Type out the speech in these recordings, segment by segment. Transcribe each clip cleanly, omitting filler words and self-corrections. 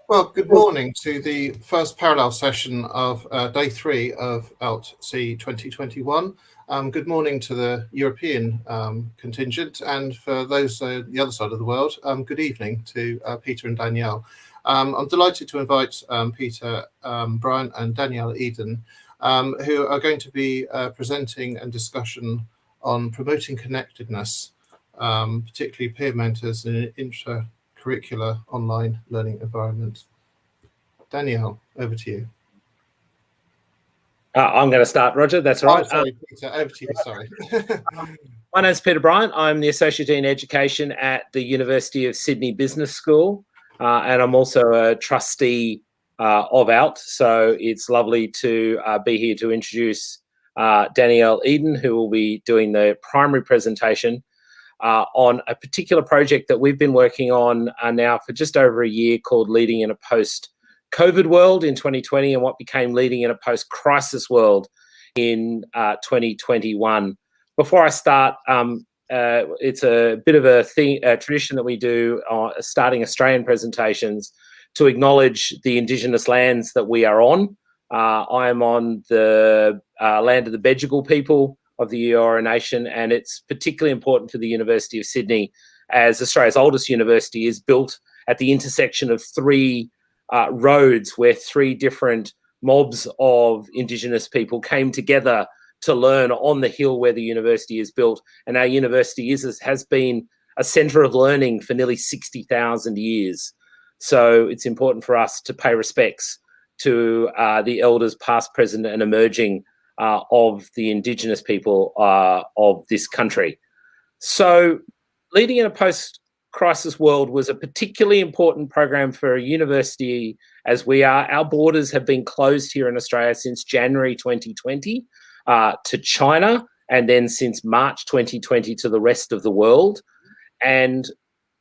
Well, good morning to the first parallel session of day 3 of ALT-C 2021. Good morning to the European contingent, and for those the other side of the world, good evening to Peter and Danielle. I'm delighted to invite Peter, Bryant and Danielle Eden, who are going to be presenting a discussion on promoting connectedness, particularly peer mentors in an intra-curricular online learning environment. Danielle, over to you. I'm going to start, Roger. That's all right. Sorry, Peter, over to you. Sorry. My name's Peter Bryant. I'm the Associate Dean Education at the University of Sydney Business School, and I'm also a trustee of ALT. So it's lovely to be here to introduce Danielle Eden, who will be doing the primary presentation on a particular project that we've been working on now for just over a year, called Leading in a Post-COVID World in 2020, and what became Leading in a Post-Crisis World in 2021. Before I start, it's a bit of a tradition that we do starting Australian presentations to acknowledge the Indigenous lands that we are on. I am on the land of the Bedegal people of the Eora Nation, and it's particularly important to the University of Sydney, as Australia's oldest university is built at the intersection of 3 roads where 3 different mobs of Indigenous people came together to learn on the hill where the university is built. And our university has been a centre of learning for nearly 60,000 years. So it's important for us to pay respects to the elders past, present and emerging of the Indigenous people of this country. So Leading in a Post-Crisis World was a particularly important program for a university as we are. Our borders have been closed here in Australia since January 2020 to China, and then since March 2020 to the rest of the world. And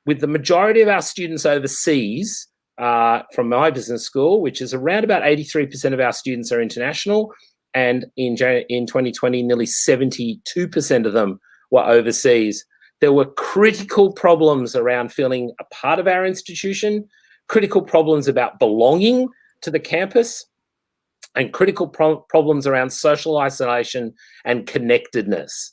with the majority of our students overseas from my business school, which is around about 83% of our students are international, and in 2020, nearly 72% of them were overseas. There were critical problems around feeling a part of our institution, critical problems about belonging to the campus, and critical problems around social isolation and connectedness.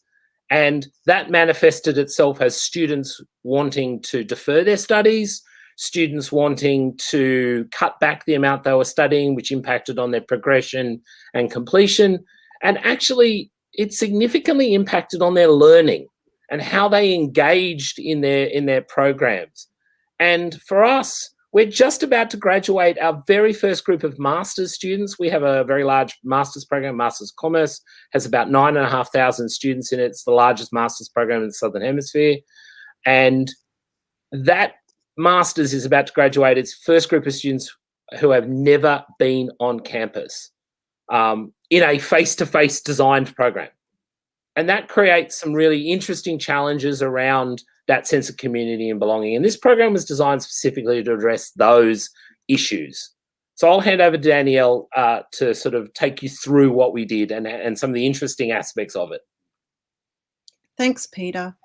And that manifested itself as students wanting to defer their studies, students wanting to cut back the amount they were studying, which impacted on their progression and completion. And actually, it significantly impacted on their learning and how they engaged in their programs. And for us, we're just about to graduate our very first group of master's students. We have a very large master's program. Master's Commerce has about 9,500 students in it. It's the largest master's program in the Southern Hemisphere. And that master's is about to graduate its first group of students who have never been on campus in a face-to-face designed program. And that creates some really interesting challenges around that sense of community and belonging. And this program was designed specifically to address those issues. So I'll hand over to Danielle to sort of take you through what we did and some of the interesting aspects of it. Thanks, Peter.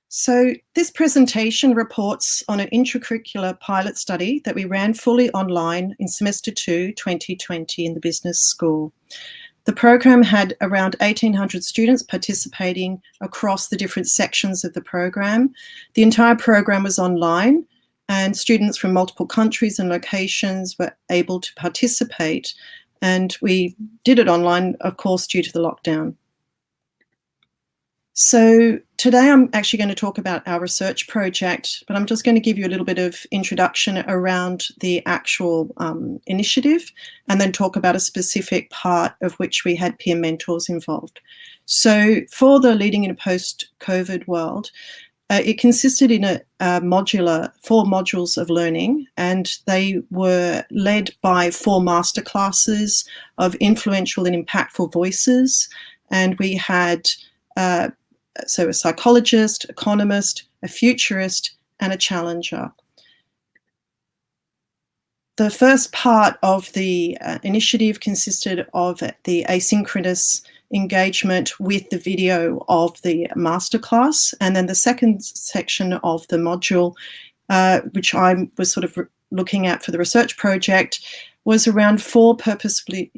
So this presentation reports on an intracurricular pilot study that we ran fully online in semester 2, 2020 in the business school. The program had around 1,800 students participating across the different sections of the program. The entire program was online, and students from multiple countries and locations were able to participate. And we did it online, of course, due to the lockdown. So today I'm actually going to talk about our research project, but I'm just going to give you a little bit of introduction around the actual initiative, and then talk about a specific part of which we had peer mentors involved. So for the Leading in a Post-COVID World, it consisted in a modular 4 modules of learning, and they were led by 4 masterclasses of influential and impactful voices. And we had so a psychologist, economist, a futurist, and a challenger. The first part of the initiative consisted of the asynchronous engagement with the video of the masterclass, and then the second section of the module, which I was sort of looking at for the research project was around 4 purposefully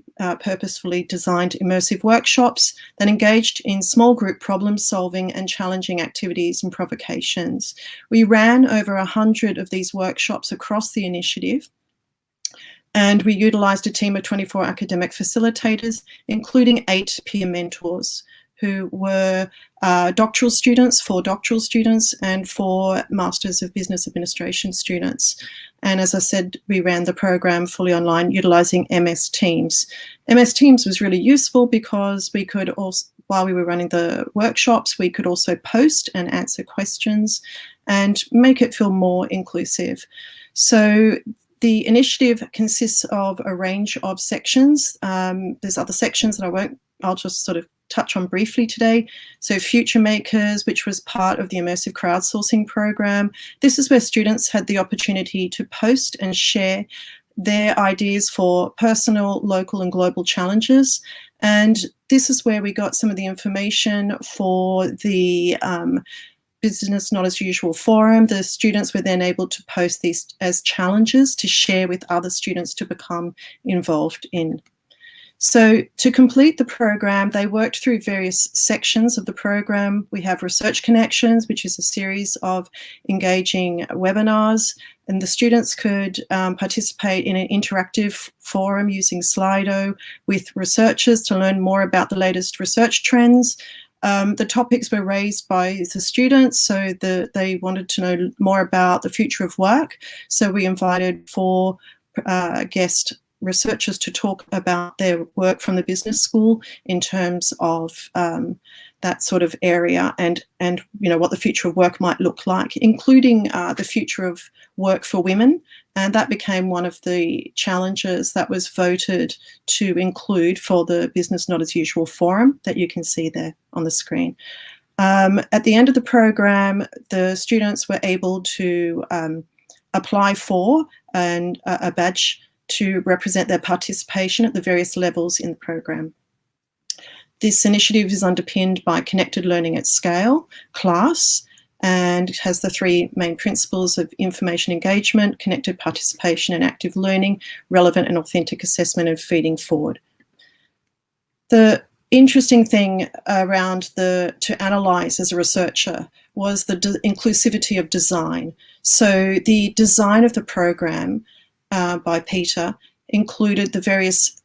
designed immersive workshops that engaged in small group problem solving and challenging activities and provocations. We ran over 100 of these workshops across the initiative, and we utilised a team of 24 academic facilitators, including 8 peer mentors who were doctoral students, 4 doctoral students, and 4 Masters of Business Administration students. And as I said, we ran the program fully online utilising MS Teams. MS Teams was really useful because we could also, while we were running the workshops, we could also post and answer questions and make it feel more inclusive. So the initiative consists of a range of sections. There's other sections that I'll just sort of touch on briefly today. So Future Makers, which was part of the immersive crowdsourcing program. This is where students had the opportunity to post and share their ideas for personal, local and global challenges. And this is where we got some of the information for the Business Not As Usual forum. The students were then able to post these as challenges to share with other students to become involved in. So to complete the program, they worked through various sections of the program. We have Research Connections, which is a series of engaging webinars, and the students could participate in an interactive forum using Slido with researchers to learn more about the latest research trends. The topics were raised by the students, so they wanted to know more about the future of work. So we invited 4 guest researchers to talk about their work from the business school in terms of that sort of area and you know what the future of work might look like, including the future of work for women. And that became one of the challenges that was voted to include for the Business Not As Usual forum that you can see there on the screen. At the end of the program, the students were able to apply for a badge to represent their participation at the various levels in the program. This initiative is underpinned by Connected Learning at Scale, CLASS, and it has the 3 main principles of information engagement, connected participation and active learning, relevant and authentic assessment and feeding forward. The interesting thing around to analyse as a researcher was the inclusivity of design. So the design of the program by Peter included the various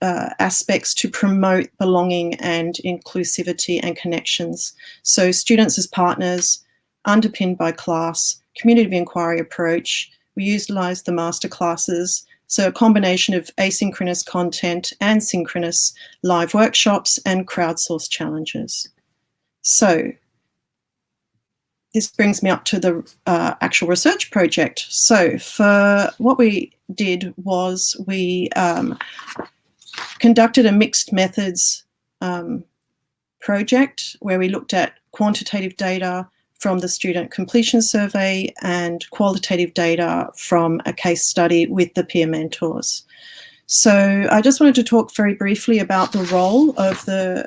aspects to promote belonging and inclusivity and connections. So students as partners, underpinned by class, community of inquiry approach. We utilised the masterclasses, so a combination of asynchronous content and synchronous live workshops and crowdsourced challenges. So this brings me up to the actual research project. So for what we did was we conducted a mixed methods project where we looked at quantitative data from the student completion survey and qualitative data from a case study with the peer mentors. So I just wanted to talk very briefly about the role of the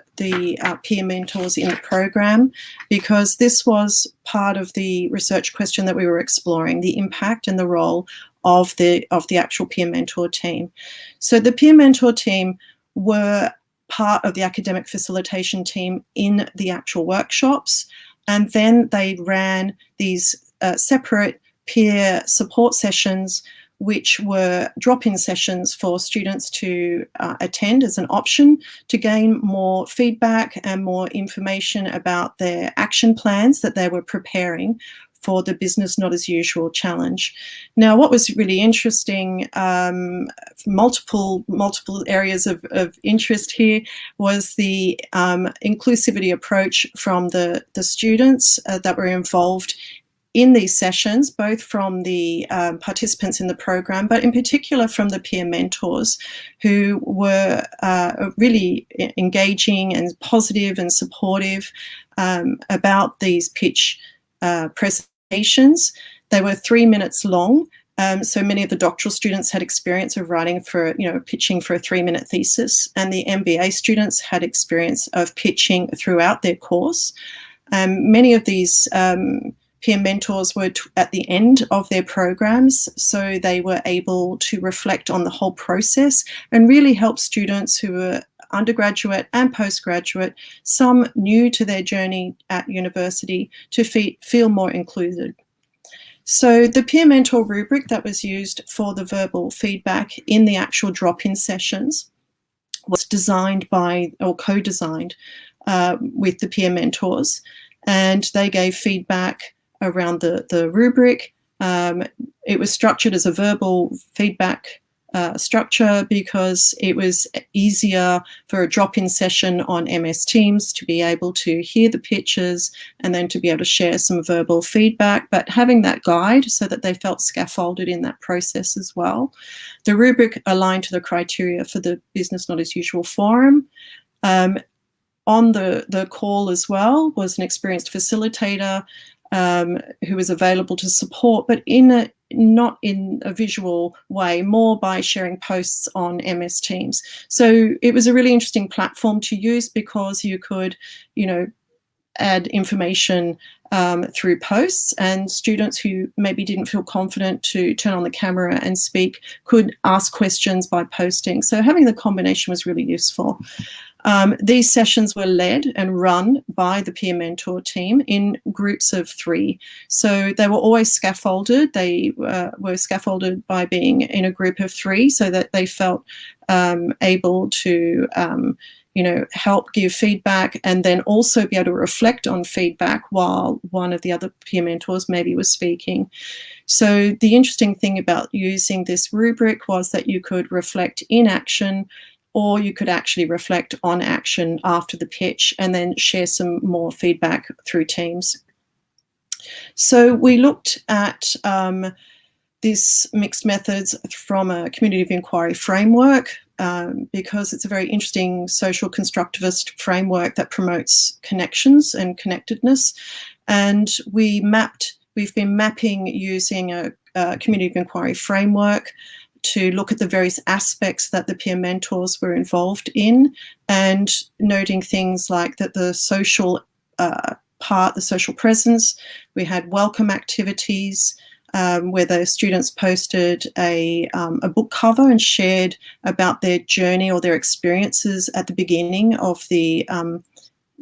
peer mentors in the program, because this was part of the research question that we were exploring, the impact and the role of the actual peer mentor team. So the peer mentor team were part of the academic facilitation team in the actual workshops, and then they ran these separate peer support sessions, which were drop-in sessions for students to attend as an option to gain more feedback and more information about their action plans that they were preparing for the Business Not As Usual challenge. Now, what was really interesting, multiple areas of interest here, was the inclusivity approach from the students that were involved in these sessions, both from the participants in the program, but in particular from the peer mentors, who were really engaging and positive and supportive about these pitch presentations. They were 3 minutes long. So many of the doctoral students had experience of writing for, pitching for a 3-minute thesis, and the MBA students had experience of pitching throughout their course. Many of these peer mentors were at the end of their programs, so they were able to reflect on the whole process and really help students who were undergraduate and postgraduate, some new to their journey at university, to feel more included. So the peer mentor rubric that was used for the verbal feedback in the actual drop-in sessions was designed by, or co-designed with the peer mentors, and they gave feedback around the rubric. It was structured as a verbal feedback structure because it was easier for a drop-in session on MS Teams to be able to hear the pitches and then to be able to share some verbal feedback, but having that guide so that they felt scaffolded in that process as well. The rubric aligned to the criteria for the Business Not As Usual forum. On the call as well was an experienced facilitator who was available to support, but not in a visual way, more by sharing posts on MS Teams. So it was a really interesting platform to use because you could, add information through posts, and students who maybe didn't feel confident to turn on the camera and speak could ask questions by posting. So having the combination was really useful. These sessions were led and run by the peer mentor team in groups of 3. So they were always scaffolded. They were scaffolded by being in a group of 3 so that they felt able to help give feedback and then also be able to reflect on feedback while one of the other peer mentors maybe was speaking. So the interesting thing about using this rubric was that you could reflect in action, or you could actually reflect on action after the pitch and then share some more feedback through Teams. So we looked at this mixed methods from a community of inquiry framework because it's a very interesting social constructivist framework that promotes connections and connectedness. And we've been mapping using a community of inquiry framework to look at the various aspects that the peer mentors were involved in, and noting things like that the social part, the social presence. We had welcome activities where the students posted a book cover and shared about their journey or their experiences at the beginning of the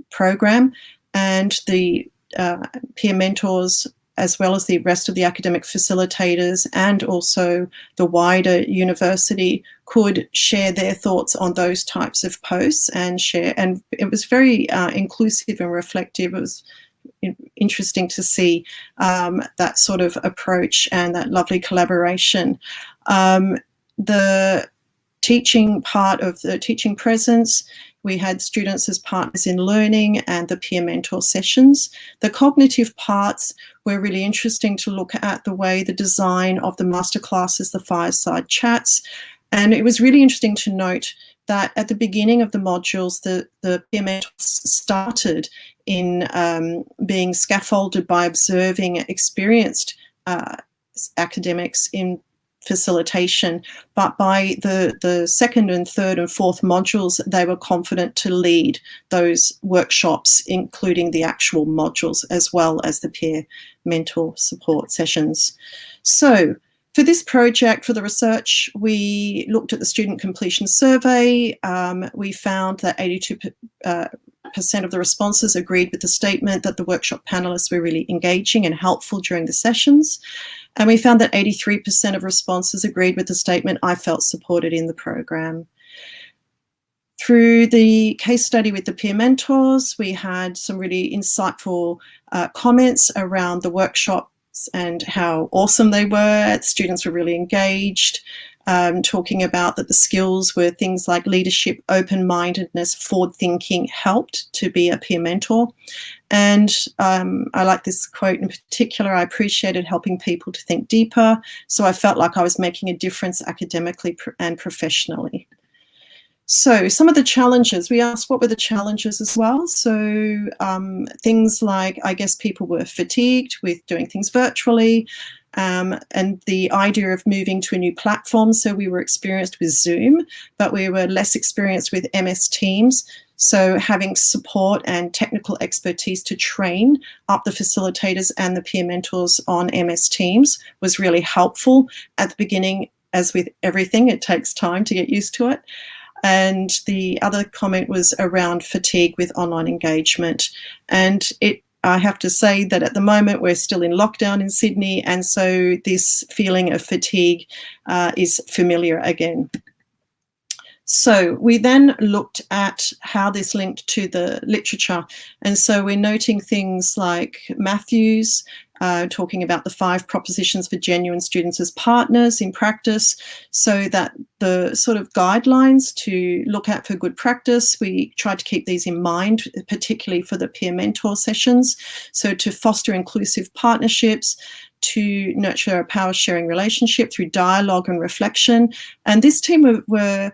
program, and the peer mentors, as well as the rest of the academic facilitators and also the wider university, could share their thoughts on those types of posts and share. And it was very inclusive and reflective. It was interesting to see that sort of approach and that lovely collaboration. The teaching part of the teaching presence, we had students as partners in learning and the peer mentor sessions. The cognitive parts were really interesting to look at the way the design of the masterclasses, the fireside chats. And it was really interesting to note that at the beginning of the modules, the peer mentors started in being scaffolded by observing experienced academics in facilitation, but by the second and third and fourth modules, they were confident to lead those workshops, including the actual modules, as well as the peer mentor support sessions. So for this project, for the research, we looked at the student completion survey. We found that 82% of the responses agreed with the statement that the workshop panelists were really engaging and helpful during the sessions. And we found that 83% of responses agreed with the statement, "I felt supported in the program." Through the case study with the peer mentors, we had some really insightful comments around the workshops and how awesome they were. Students were really engaged, talking about that the skills were things like leadership, open-mindedness, forward thinking helped to be a peer mentor. And I like this quote in particular: "I appreciated helping people to think deeper, so I felt like I was making a difference academically and professionally." So some of the challenges, we asked what were the challenges as well. So things like, I guess people were fatigued with doing things virtually, and the idea of moving to a new platform. So we were experienced with Zoom, but we were less experienced with MS Teams. So having support and technical expertise to train up the facilitators and the peer mentors on MS Teams was really helpful at the beginning. As with everything, it takes time to get used to it. And the other comment was around fatigue with online engagement. And I have to say that at the moment we're still in lockdown in Sydney, and so this feeling of fatigue is familiar again. So we then looked at how this linked to the literature. And so we're noting things like Matthews talking about the 5 propositions for genuine students as partners in practice, so that the sort of guidelines to look at for good practice, we tried to keep these in mind, particularly for the peer mentor sessions. So to foster inclusive partnerships, to nurture a power sharing relationship through dialogue and reflection. And this team were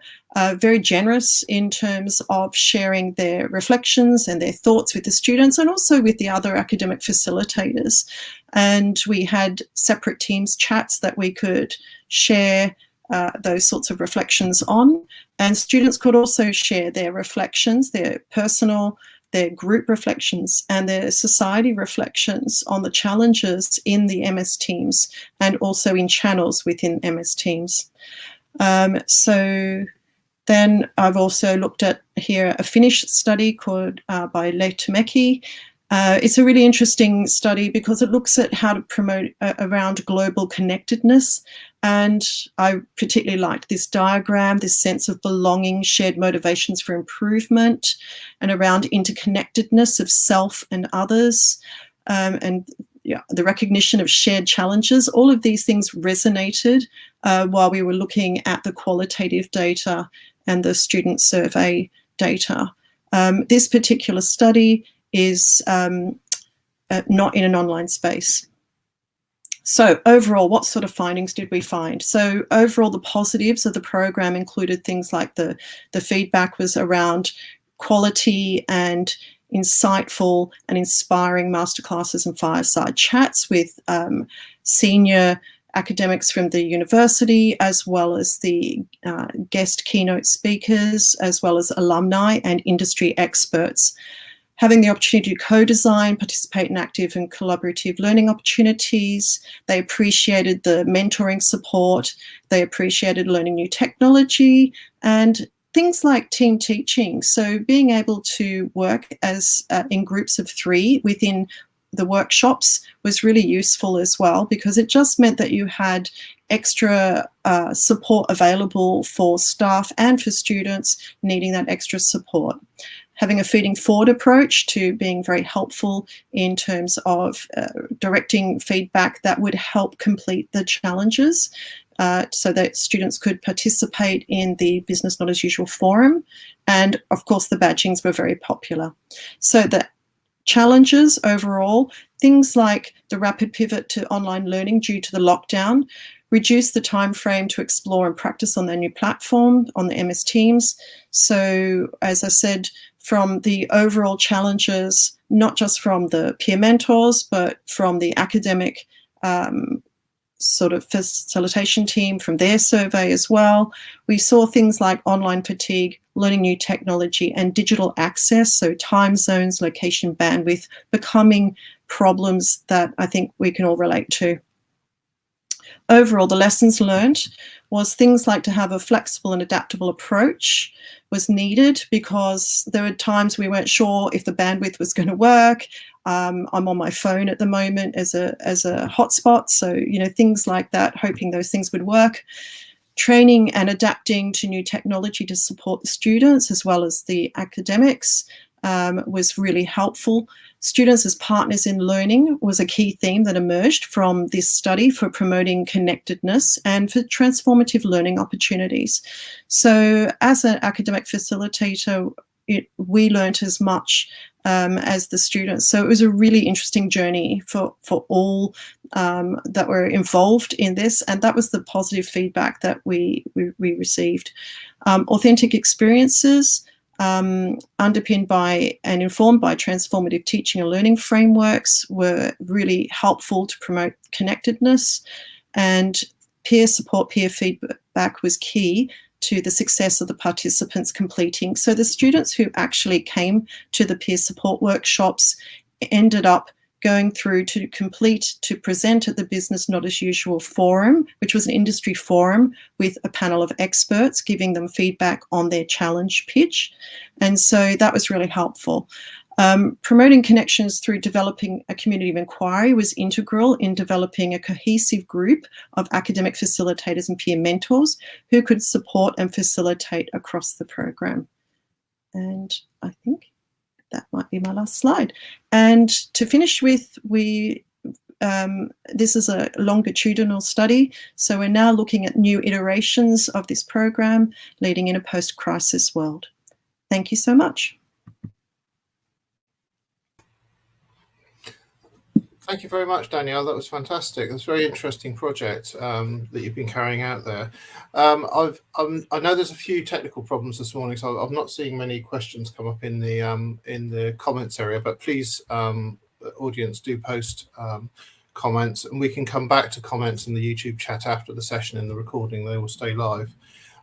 very generous in terms of sharing their reflections and their thoughts with the students and also with the other academic facilitators. And we had separate teams chats that we could share those sorts of reflections on. And students could also share their reflections, their personal, their group reflections and their society reflections on the challenges in the MS Teams and also in channels within MS Teams. So then I've also looked at here a Finnish study called by Lehtomäki. It's a really interesting study because it looks at how to promote around global connectedness. And I particularly liked this diagram, this sense of belonging, shared motivations for improvement, and around interconnectedness of self and others, and the recognition of shared challenges. All of these things resonated while we were looking at the qualitative data and the student survey data. This particular study is not in an online space. So overall, what sort of findings did we find? So overall, the positives of the program included things like the feedback was around quality and insightful and inspiring masterclasses and fireside chats with senior academics from the university, as well as the guest keynote speakers, as well as alumni and industry experts. Having the opportunity to co-design, participate in active and collaborative learning opportunities. They appreciated the mentoring support. They appreciated learning new technology and things like team teaching. So being able to work as in groups of 3 within the workshops was really useful as well, because it just meant that you had extra support available for staff and for students needing that extra support. Having a feeding forward approach to being very helpful in terms of directing feedback that would help complete the challenges so that students could participate in the Business Not As Usual forum. And of course, the badgings were very popular. So the challenges overall, things like the rapid pivot to online learning due to the lockdown, reduce the time frame to explore and practice on their new platform, on the MS Teams. So as I said, from the overall challenges, not just from the peer mentors, but from the academic sort of facilitation team, from their survey as well, we saw things like online fatigue, learning new technology and digital access, so time zones, location, bandwidth, becoming problems that I think we can all relate to. Overall, the lessons learned was things like to have a flexible and adaptable approach was needed, because there were times we weren't sure if the bandwidth was going to work. I'm on my phone at the moment as a hotspot, so things like that, hoping those things would work. Training and adapting to new technology to support the students as well as the academics was really helpful. Students as partners in learning was a key theme that emerged from this study for promoting connectedness and for transformative learning opportunities. So as an academic facilitator, we learnt as much as the students. So it was a really interesting journey for all that were involved in this, and that was the positive feedback that we received. Authentic experiences, underpinned by and informed by transformative teaching and learning frameworks, were really helpful to promote connectedness, and peer support, peer feedback was key to the success of the participants completing. So the students who actually came to the peer support workshops ended up going through to present at the Business Not As Usual forum, which was an industry forum with a panel of experts giving them feedback on their challenge pitch. And so that was really helpful. Promoting connections through developing a community of inquiry was integral in developing a cohesive group of academic facilitators and peer mentors who could support and facilitate across the program. And I think that might be my last slide. And to finish with, this is a longitudinal study. So we're now looking at new iterations of this program leading in a post-crisis world. Thank you so much. Thank you very much, Danielle. That was fantastic. That's a very interesting project that you've been carrying out there. I know there's a few technical problems this morning, so I'm not seeing many questions come up in the comments area. But please, audience, do post comments, and we can come back to comments in the YouTube chat after the session. In the recording, they will stay live.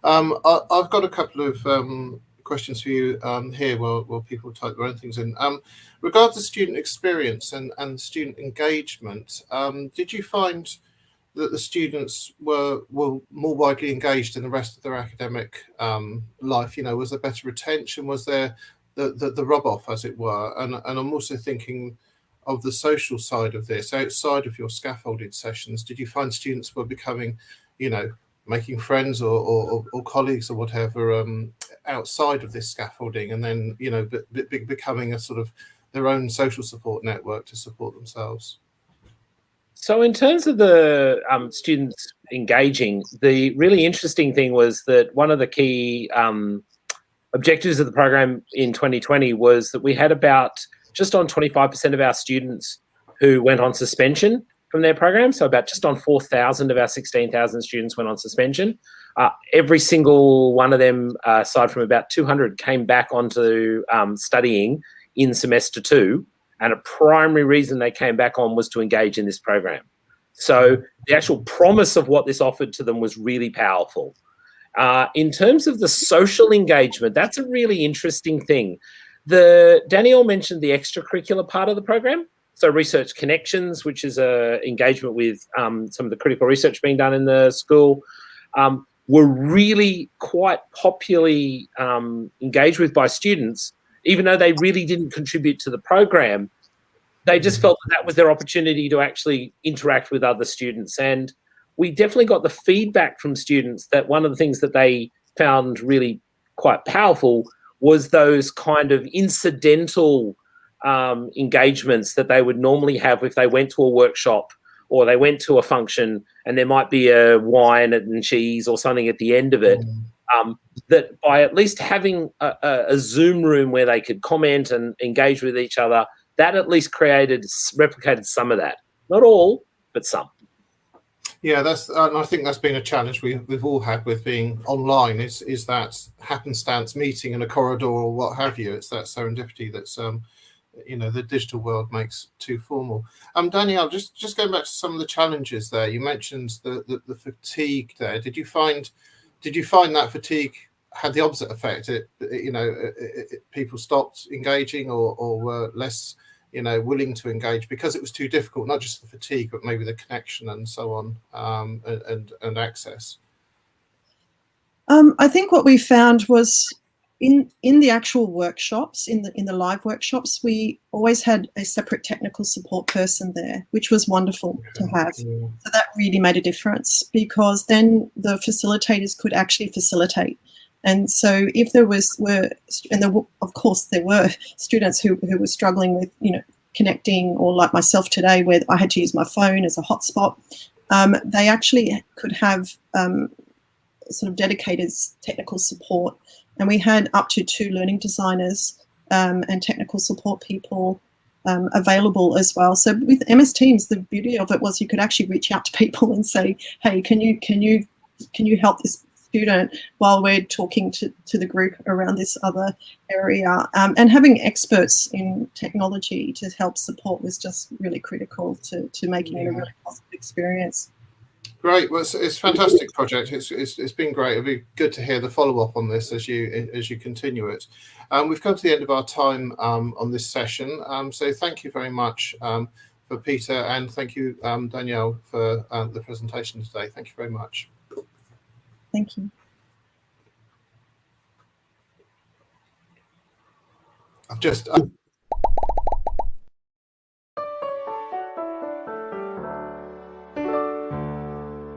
I've got a couple of questions for you here while people type their own things in. Regards to student experience and student engagement, did you find that the students were more widely engaged in the rest of their academic life? You know, was there better retention? Was there the rub-off, as it were? And I'm also thinking of the social side of this, outside of your scaffolded sessions. Did you find students were becoming, you know, making friends or colleagues or whatever outside of this scaffolding, and then, you know, becoming a sort of their own social support network to support themselves? So in terms of the students engaging, the really interesting thing was that one of the key objectives of the program in 2020 was that we had about just on 25% of our students who went on suspension from their program. So about just on 4,000 of our 16,000 students went on suspension. Every single one of them, aside from about 200, came back onto studying in semester 2. And a primary reason they came back on was to engage in this program. So the actual promise of what this offered to them was really powerful. In terms of the social engagement, that's a really interesting thing. Danielle mentioned the extracurricular part of the program. So Research Connections, which is a engagement with some of the critical research being done in the school, were really quite popularly engaged with by students, even though they really didn't contribute to the program. They just felt that was their opportunity to actually interact with other students. And we definitely got the feedback from students that one of the things that they found really quite powerful was those kind of incidental engagements that they would normally have if they went to a workshop or they went to a function and there might be a wine and cheese or something at the end of it. That by at least having a Zoom room where they could comment and engage with each other, that at least replicated some of that. Not all, but some. Yeah, and I think that's been a challenge we've all had with being online. Is that happenstance meeting in a corridor or what have you? It's that serendipity that's you know, the digital world makes too formal. Danielle, just going back to some of the challenges there. You mentioned the fatigue there. Did you find that fatigue had the opposite effect? People stopped engaging or were less, you know, willing to engage because it was too difficult, not just the fatigue, but maybe the connection and so on, and access? I think what we found was in the actual workshops, in the live workshops, we always had a separate technical support person there, which was wonderful to have. Yeah. So that really made a difference, because then the facilitators could actually facilitate. And so if there were students who were struggling with, you know, connecting, or like myself today, where I had to use my phone as a hotspot, they actually could have sort of dedicated technical support. And we had up to 2 learning designers and technical support people available as well. So with MS Teams, the beauty of it was you could actually reach out to people and say, hey, can you help this student while we're talking to the group around this other area? And having experts in technology to help support was just really critical to making it a really positive experience. Great. Well, it's a fantastic project. It's been great. It'll be good to hear the follow up on this as you continue it. We've come to the end of our time on this session. So thank you very much for Peter, and thank you, Danielle, for the presentation today. Thank you very much. Thank you. I've just